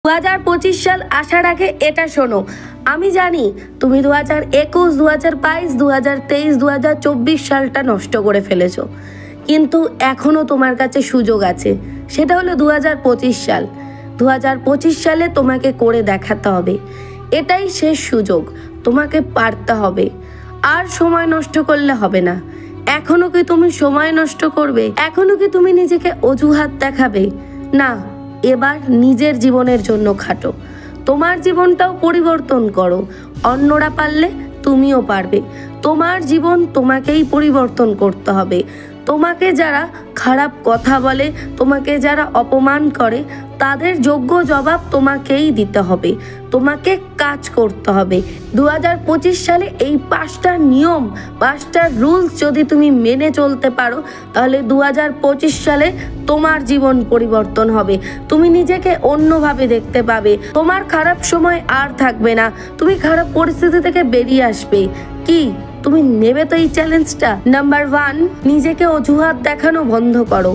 2025 সাল আসার আগে এটা শোনো, আমি জানি তুমি 2021, 2022, 2023, 2024 সালটা নষ্ট করে ফেলেছো, কিন্তু এখনো তোমার কাছে সুযোগ আছে। সেটা হলো 2025 সাল। 2025 সালে তোমাকে করে দেখাতে হবে। এটাই শেষ সুযোগ, তোমাকে পারতে হবে। আর সময় নষ্ট করলে হবে না। এখনো কি তুমি সময় নষ্ট করবে? এখনো কি তুমি নিজেকে অজুহাত দেখাবে? না, এবার নিজের জীবনের জন্য খাটো। তোমার জীবনটাও পরিবর্তন করো। অন্যরা পারলে তুমিও পারবে। তোমার জীবন তোমাকেই পরিবর্তন করতে হবে। তোমাকে যারা খারাপ কথা বলে, তোমাকে যারা অপমান করে, তাদের যোগ্য জবাব তোমাকেই দিতে হবে। তোমাকে কাজ করতে হবে। 2025 সালে এই 5টা নিয়ম, 5টা রুলস যদি তুমি মেনে চলতে পারো, তাহলে 2025 সালে তোমার জীবন পরিবর্তন হবে। তুমি নিজেকে অন্যভাবে দেখতে পাবে। তোমার খারাপ সময় আর থাকবে না। তুমি খারাপ পরিস্থিতি থেকে বেরিয়ে আসবে। কি তুমি নেবে তো এই চ্যালেঞ্জটা? নাম্বার 1, নিজেকে অজুহাত দেখানো বন্ধ করো।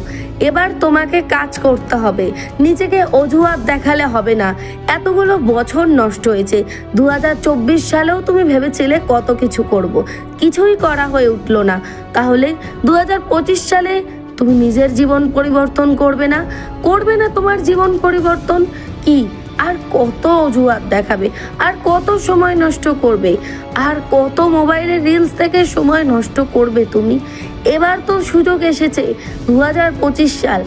এবার তোমাকে কাজ করতে হবে। নিজেকে অজুহাত দেখালে হবে না। এতগুলো বছর নষ্ট হয়েছে। 2024 সালেও তুমি ভেবেছিলে কত কিছু করব, কিছুই করা হয়ে উঠলো না। তাহলে 2025 সালে তুমি নিজের জীবন পরিবর্তন করবে না? করবে না তোমার জীবন পরিবর্তন? কি আর কত অজুহাত দেখাবে? আর কত সময় নষ্ট করবে? আর কত মোবাইলের রিলস থেকে সময় নষ্ট করবে তুমি? এবার তো সুযোগ এসেছে। 2025 সাল,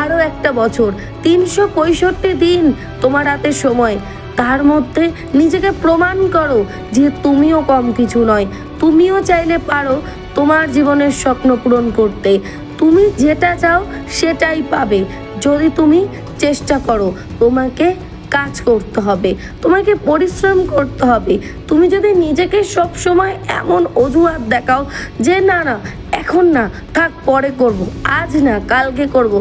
আরও একটা বছর, 365 দিন তোমার হাতে সময়। তার মধ্যে নিজেকে প্রমাণ করো যে তুমিও কম কিছু নয়। তুমিও চাইলে পারো তোমার জীবনের স্বপ্ন পূরণ করতে। তুমি যেটা চাও সেটাই পাবে যদি তুমি চেষ্টা করো। তোমাকে কাজ করতে হবে, তোমাকে পরিশ্রম করতে হবে। তুমি যদি নিজেকে সব সময় এমন অজুহাত দেখাও যে না না এখন না, থাক পরে করব, আজ না কালকে করব,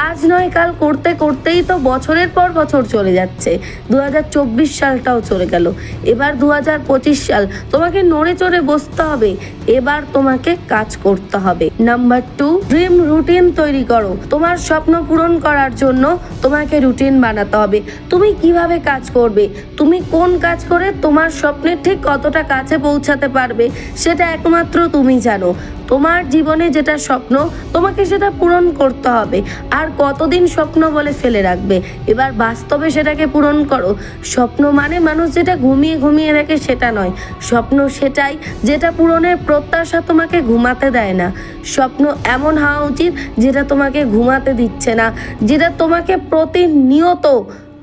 আজ নয় কাল করতে করতেই তো বছরের পর বছর চলে যাচ্ছে। 2024 সালটাও চলে গেল। এবার 2025 সাল, তোমাকে নড়ে চড়ে বসতে হবে। এবার তোমাকে কাজ করতে হবে। নাম্বার 2, ড্রিম রুটিন তৈরি করো। তোমার স্বপ্ন পূরণ করার জন্য তোমাকে রুটিন বানাতে হবে। তুমি কিভাবে কাজ করবে, তুমি কোন কাজ করে তোমার স্বপ্নের ঠিক কতটা কাছে পৌঁছাতে পারবে, সেটা একমাত্র তুমি জানো। তোমার জীবনে যেটা স্বপ্ন, তোমাকে সেটা পূরণ করতে হবে। আর কতদিন স্বপ্ন বলে ফেলে রাখবে? এবার বাস্তবে সেটাকে পূরণ করো। স্বপ্ন মানে মানুষ যেটা ঘুমিয়ে ঘুমিয়ে দেখে সেটা নয়। স্বপ্ন সেটাই যেটা পূরণের প্রত্যাশা তোমাকে ঘুমাতে দেয় না। স্বপ্ন এমন হওয়া উচিত যেটা তোমাকে ঘুমাতে দিচ্ছে না, যেটা তোমাকে প্রতিনিয়ত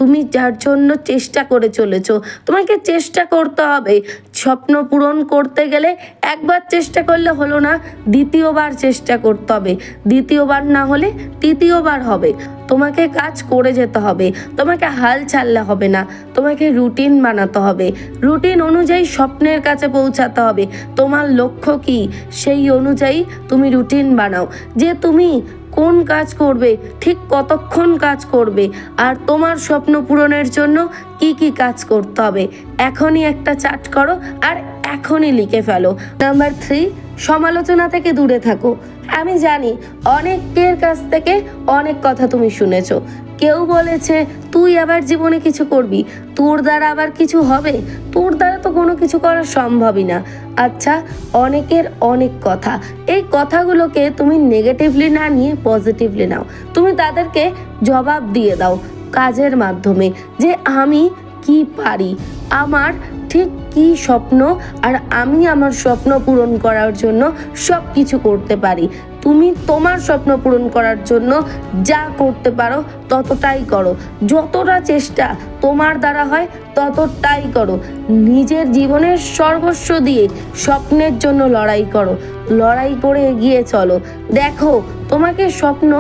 তুমি যার জন্য চেষ্টা করে চলেছো। তোমাকে চেষ্টা করতে হবে। স্বপ্ন পূরণ করতে গেলে একবার চেষ্টা করলে হলো না, দ্বিতীয়বার চেষ্টা করতে হবে। দ্বিতীয়বার না হলে তৃতীয়বার হবে। তোমাকে কাজ করে যেতে হবে। তোমাকে হাল ছাড়লে হবে না। তোমাকে রুটিন বানাতে হবে। রুটিন অনুযায়ী স্বপ্নের কাছে পৌঁছাতে হবে। তোমার লক্ষ্য কি, সেই অনুযায়ী তুমি রুটিন বানাও যে তুমি কোন কাজ করবে, ঠিক কতক্ষণ কাজ করবে, আর তোমার স্বপ্ন পূরণের জন্য কি কি কাজ করতে হবে। এখনই একটা চার্ট করো আর এখনই লিখে ফেলো। নাম্বার 3, সমালোচনা থেকে দূরে থাকো। আমি জানি অনেকের কাছ থেকে অনেক কথা তুমি শুনেছো। কেউ বলেছে তুই আবার জীবনে কিছু করবি, তোর দ্বারা আবার কিছু হবে, তোর দ্বারা তো কোনো কিছু করা সম্ভবই না। আচ্ছা, অনেকের অনেক কথা। এই কথাগুলোকে তুমি নেগেটিভলি না নিয়ে পজিটিভলি নাও। তুমি তাদেরকে জবাব দিয়ে দাও কাজের মাধ্যমে যে আমি কি পারি, আমার ঠিক কি স্বপ্ন, আর আমি আমার স্বপ্ন পূরণ করার জন্য সব কিছু করতে পারি। তুমি তোমার স্বপ্ন পূরণ করার জন্য যা করতে পারো ততটাই করো। যতটা চেষ্টা তোমার দ্বারা হয় ততটাই করো। নিজের জীবনের সর্বস্ব দিয়ে স্বপ্নের জন্য লড়াই করো। লড়াই করে এগিয়ে চলো। দেখো, তোমাকে স্বপ্ন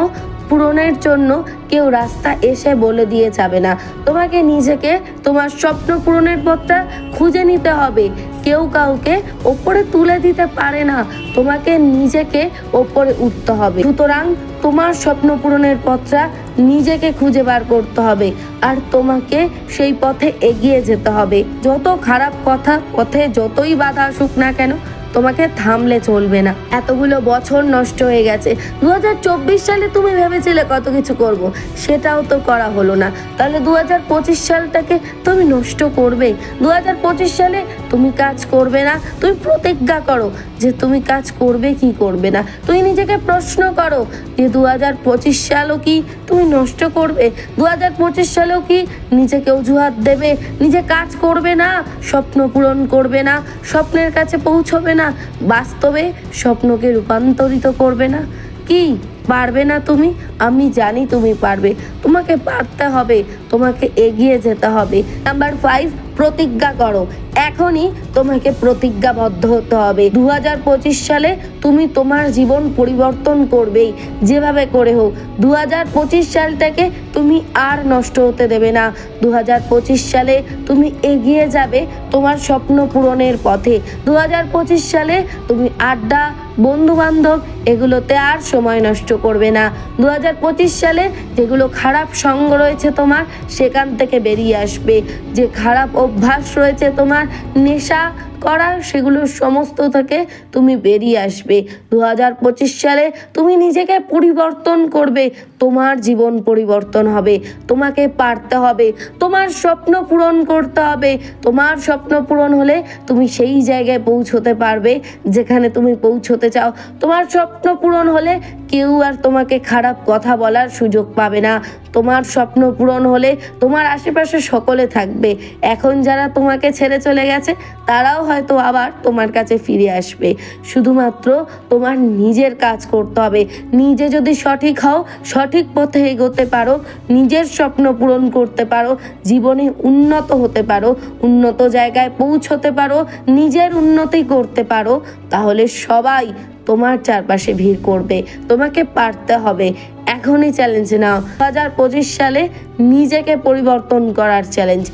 পূরণের জন্য কেউ রাস্তা এসে বলে দিয়ে যাবে না। তোমাকে নিজেকে তোমার স্বপ্ন পূরণের পথটা খুঁজে নিতে হবে। কেউ কাউকে ওপরে তুলে দিতে পারে না। তোমাকে নিজেকে ওপরে উঠতে হবে। সুতরাং তোমার স্বপ্ন পূরণের পথটা নিজেকে খুঁজে বার করতে হবে আর তোমাকে সেই পথে এগিয়ে যেতে হবে। যত খারাপ কথা পথে যতই বাধা আসুক না কেন, তোমাকে থামলে চলবে না। এতগুলো বছর নষ্ট হয়ে গেছে। 2024 সালে তুমি ভেবেছিলে কত কিছু করব, সেটাও তো করা হলো না। তাহলে 2025 সালটাকে তুমি নষ্ট করবে? 2025 সালে তুমি কাজ করবে না? তুমি প্রতিজ্ঞা করো যে তুমি কাজ করবে কি করবে না। তুমি নিজেকে প্রশ্ন করো যে 2025 সালও কি তুমি নষ্ট করবে? 2025 সালেও কি নিজেকে অজুহাত দেবে, নিজে কাজ করবে না, স্বপ্ন পূরণ করবে না, স্বপ্নের কাছে পৌঁছবে না, বাস্তবে স্বপ্নকে রূপান্তরিত করবে না? কি পারবে না তুমি? আমি জানি তুমি পারবে। তোমাকে পারতে হবে, তোমাকে এগিয়ে যেতে হবে। নাম্বার 5, প্রতিজ্ঞা করো। এখনই তোমাকে প্রতিজ্ঞাবদ্ধ হতে হবে। 2025 সালে তুমি তোমার জীবন পরিবর্তন করবেই, যেভাবে করে হোক। 2025 সালটাকে তুমি আর নষ্ট হতে দেবে না। 2025 সালে তুমি এগিয়ে যাবে তোমার স্বপ্ন পূরণের পথে। 2025 সালে তুমি আড্ডা, বন্ধু বান্ধব এগুলোতে আর সময় নষ্ট করবে না। 2025 সালে যেগুলো খারাপ সঙ্গ রয়েছে তোমার, সেখান থেকে বেরিয়ে আসবে। যে খারাপ অভ্যাস রয়েছে তোমার, নেশা করা, সেগুলো সমস্ত থেকে তুমি বেরিয়ে আসবে। 2025 সালে তুমি নিজেকে পরিবর্তন করবে, তোমার জীবন পরিবর্তন হবে। তোমাকে পারতে হবে, তোমার স্বপ্ন পূরণ করতে হবে। তোমার স্বপ্ন পূরণ হলে তুমি সেই জায়গায় পৌঁছতে পারবে যেখানে তুমি পৌঁছতে চাও। তোমার স্বপ্ন পূরণ হলে কেউ আর তোমাকে খারাপ কথা বলার সুযোগ পাবে না। তোমার স্বপ্ন পূরণ হলে তোমার আশেপাশে সকলে থাকবে। এখন যারা তোমাকে ছেড়ে চলে গেছে তারাও হয়তো আবার তোমার কাছে ফিরে আসবে। শুধুমাত্র তোমার নিজের কাজ করতে হবে। নিজে যদি সঠিক হও, সঠিক পথে এগোতে পারো, নিজের স্বপ্ন পূরণ করতে পারো, জীবনে উন্নত হতে পারো, উন্নত জায়গায় পৌঁছতে পারো, নিজের উন্নতি করতে পারো, তাহলে সবাই তোমার চারপাশে ভিড় করবে। তোমাকে পারতে হবে। এখনই চ্যালেঞ্জ নাও। 2025 সালে নিজেকে পরিবর্তন করার challenge,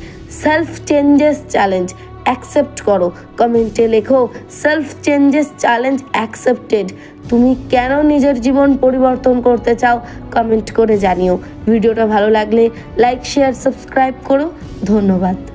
self changes challenge accept করো। কমেন্টে লেখো সেলফ চেঞ্জেস চ্যালেঞ্জ অ্যাকসেপ্টেড। তুমি কেন নিজের জীবন পরিবর্তন করতে চাও কমেন্ট করে জানিও। ভিডিওটা ভালো লাগলে লাইক, শেয়ার, সাবস্ক্রাইব করো। ধন্যবাদ।